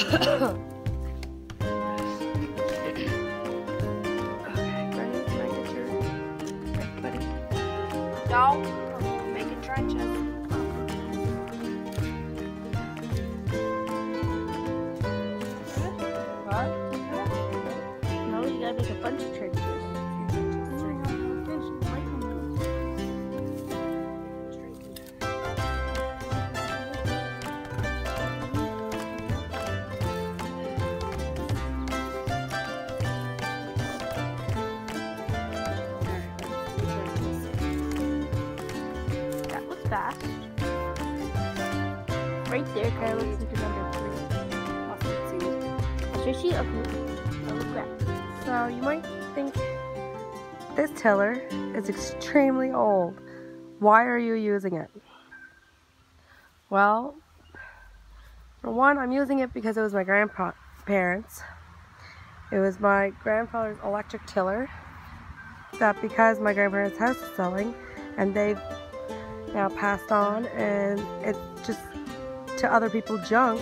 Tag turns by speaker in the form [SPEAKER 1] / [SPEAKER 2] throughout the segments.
[SPEAKER 1] No, we're making trenches.
[SPEAKER 2] What? No, you gotta make a bunch of trenches. That was fast. Right there kind of looks like a number 3. Mustard seed. Mustard seed? Okay. Oh, crap. So you might think this tiller is extremely old. Why are you using it? Well, for one, I'm using it because it was my grandparents. It was my grandfather's electric tiller that, because my grandparents' house is selling and they've now passed on and it's just to other people junk,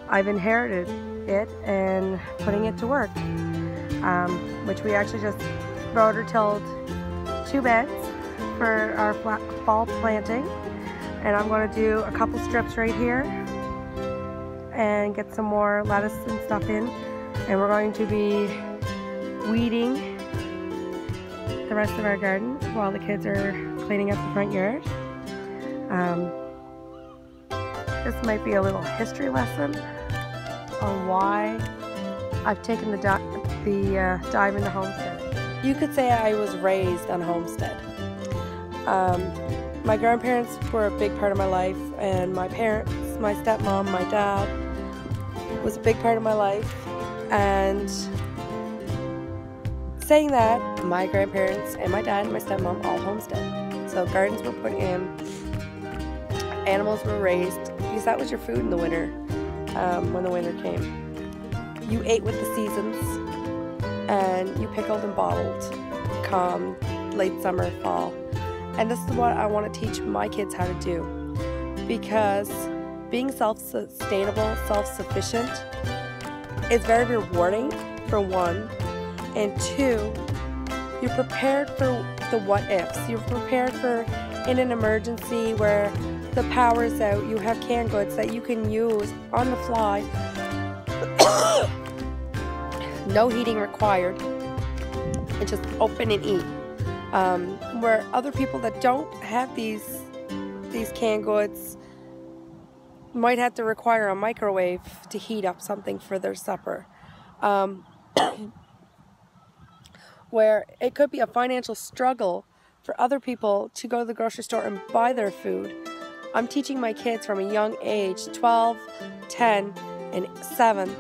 [SPEAKER 2] I've inherited it and putting it to work, which we actually just rotor-tilled 2 beds for our fall planting, and I'm going to do a couple strips right here and get some more lettuce and stuff in, and we're going to be weeding the rest of our garden while the kids are cleaning up the front yard. This might be a little history lesson on why I've taken the dive into homestead. You could say I was raised on homestead. My grandparents were a big part of my life, and my parents, my stepmom, my dad was a big part of my life. And saying that, my grandparents and my dad and my stepmom all homestead. So gardens were put in, animals were raised, because that was your food in the winter, when the winter came. You ate with the seasons, and you pickled and bottled come late summer, fall. And this is what I want to teach my kids how to do, because being self-sustainable, self-sufficient is very rewarding, for one, and two, you're prepared for the what-ifs. You're prepared for in an emergency where the power's out, you have canned goods that you can use on the fly. No heating required. And just open and eat. Where other people that don't have these canned goods might have to require a microwave to heat up something for their supper. Where it could be a financial struggle for other people to go to the grocery store and buy their food. I'm teaching my kids from a young age, 12, 10, and 7,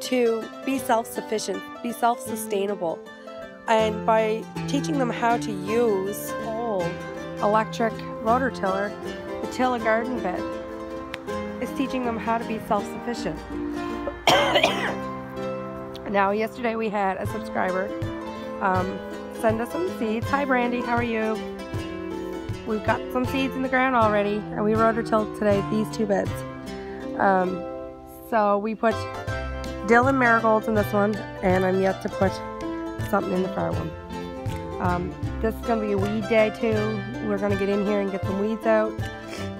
[SPEAKER 2] to be self-sufficient, be self-sustainable. And by teaching them how to use old electric rototiller to till a garden bed, is teaching them how to be self-sufficient. Now, yesterday we had a subscriber send us some seeds. Hi Brandy, how are you? We've got some seeds in the ground already, and we rototilled today these 2 beds. So we put dill and marigolds in this one, and I'm yet to put something in the far one. This is going to be a weed day too. We're going to get in here and get some weeds out,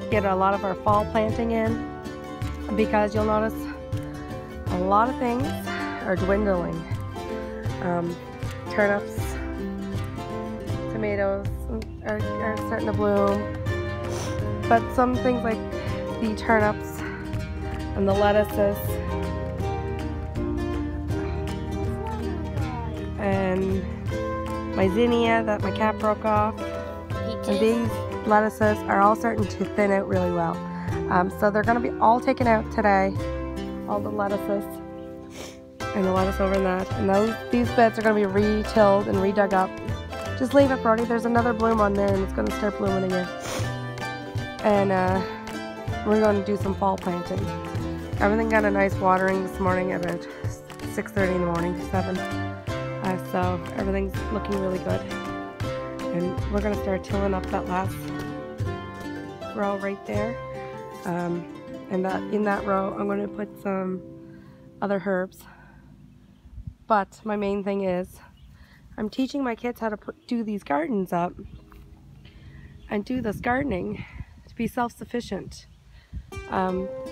[SPEAKER 2] get a lot of our fall planting in, because you'll notice a lot of things are dwindling. Turnips, tomatoes are starting to bloom, but some things like the turnips and the lettuces and my zinnia that my cat broke off, and these lettuces are all starting to thin out really well. So they're going to be all taken out today, all the lettuces and the lettuce over in that, and these beds are going to be re-tilled and redug up. Just leave it, Brody. There's another bloom on there, and it's going to start blooming again. And we're going to do some fall planting. Everything got a nice watering this morning at about 6:30 in the morning, 7. So everything's looking really good. And we're going to start tilling up that last row right there. And in that row, I'm going to put some other herbs. But my main thing is I'm teaching my kids how to do these gardens up and do this gardening to be self-sufficient.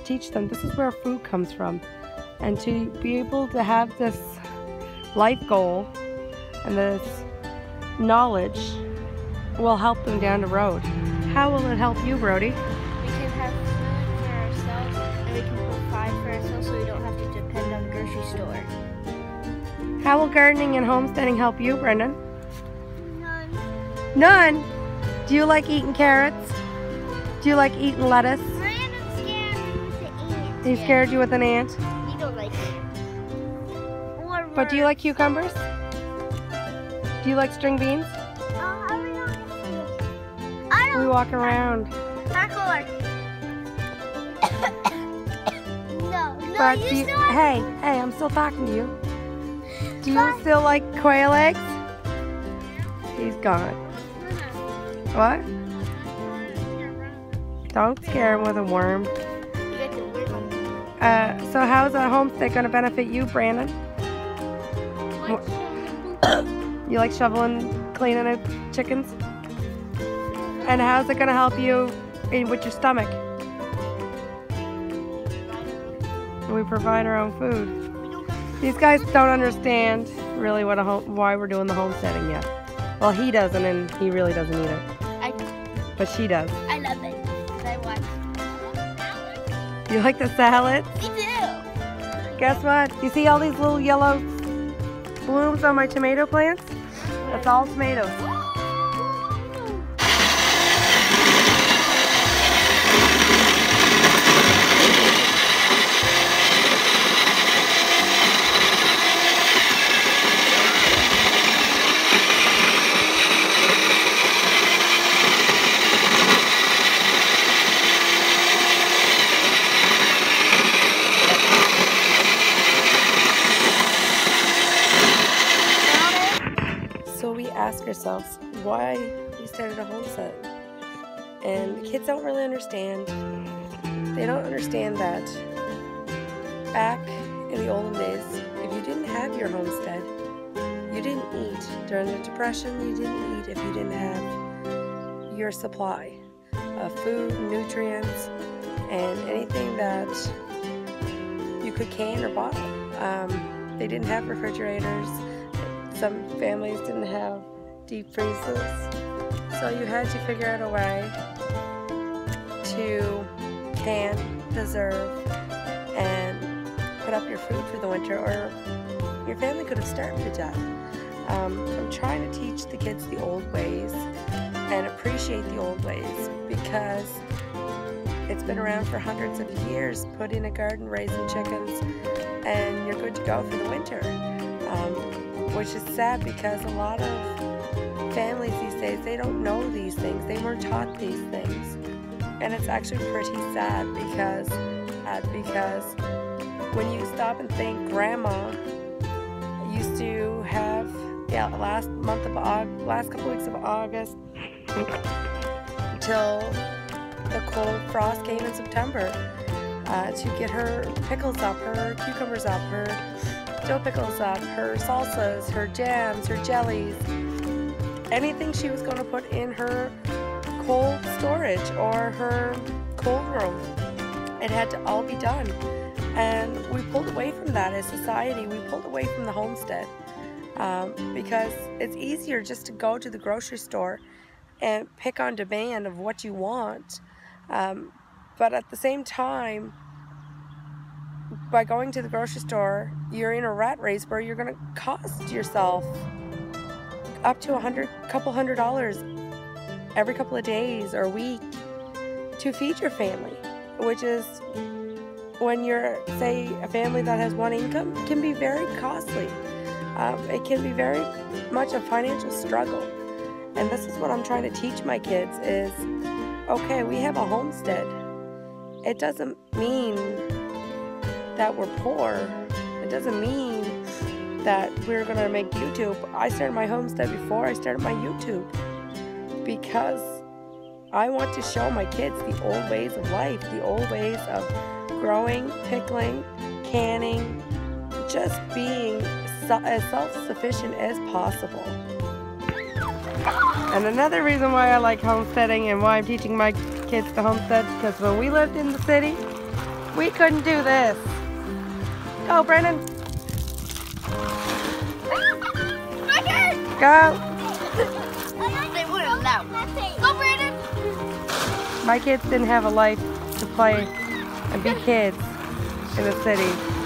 [SPEAKER 2] Teach them this is where food comes from, and to be able to have this life goal and this knowledge will help them down the road. How will it help you, Brody?
[SPEAKER 1] We can have food for ourselves, and we can provide for ourselves so we don't have to depend on the grocery store.
[SPEAKER 2] How will gardening and homesteading help you, Brendan?
[SPEAKER 1] None.
[SPEAKER 2] None? Do you like eating carrots? Do you like eating lettuce?
[SPEAKER 1] Brandon's scared me with the ant.
[SPEAKER 2] He scared you with an ant?
[SPEAKER 1] You don't like it.
[SPEAKER 2] But do you like cucumbers? Do you like string beans? We walk around.
[SPEAKER 1] No,
[SPEAKER 2] But do you, hey, I'm still talking to you. Do you still like quail eggs? He's gone. What? Don't scare him with a worm. So how's a homestead going to benefit you, Brandon? You like shoveling, cleaning out chickens? And how's it going to help you with your stomach? We provide our own food. These guys don't understand really why we're doing the homesteading yet. Well, he doesn't, and he really doesn't either.
[SPEAKER 1] I do.
[SPEAKER 2] But she does.
[SPEAKER 1] I love it. I watch.
[SPEAKER 2] You like the salads?
[SPEAKER 1] Me too.
[SPEAKER 2] Guess what? You see all these little yellow blooms on my tomato plants? That's all tomatoes. Ask ourselves why we started a homestead, and the kids don't really understand. They don't understand that back in the olden days, if you didn't have your homestead, you didn't eat. During the Depression, you didn't eat if you didn't have your supply of food, nutrients, and anything that you could can or bottle. They didn't have refrigerators. Some families didn't have deep freezers, so you had to figure out a way to can, preserve, and put up your food for the winter, or your family could have starved to death. I'm trying to teach the kids the old ways and appreciate the old ways, because it's been around for hundreds of years. Put in a garden, raising chickens, and you're good to go for the winter. Which is sad, because a lot of families these days, they don't know these things. They weren't taught these things. And it's actually pretty sad, because when you stop and think, Grandma used to have, last couple weeks of August until the cold frost came in September, to get her pickles up, her cucumbers up, her dill pickles up, her salsas, her jams, her jellies, anything she was going to put in her cold storage or her cold room. It had to all be done. And we pulled away from that as society. We pulled away from the homestead, because it's easier just to go to the grocery store and pick on demand of what you want. But at the same time, by going to the grocery store, you're in a rat race where you're going to cost yourself up to couple $100 every couple of days or a week to feed your family, which is, when you're, say, a family that has one income, can be very costly. It can be very much a financial struggle. And this is what I'm trying to teach my kids is, okay, we have a homestead. It doesn't mean that we're poor. It doesn't mean that we're gonna make YouTube. I started my homestead before I started my YouTube, because I want to show my kids the old ways of life, the old ways of growing, pickling, canning, just being as self-sufficient as possible. And another reason why I like homesteading and why I'm teaching my kids to homestead, because when we lived in the city, we couldn't do this. Go, Brennan. Go.
[SPEAKER 1] They wouldn't allow me. Go, Brandon.
[SPEAKER 2] My kids didn't have a life to play and be kids in the city.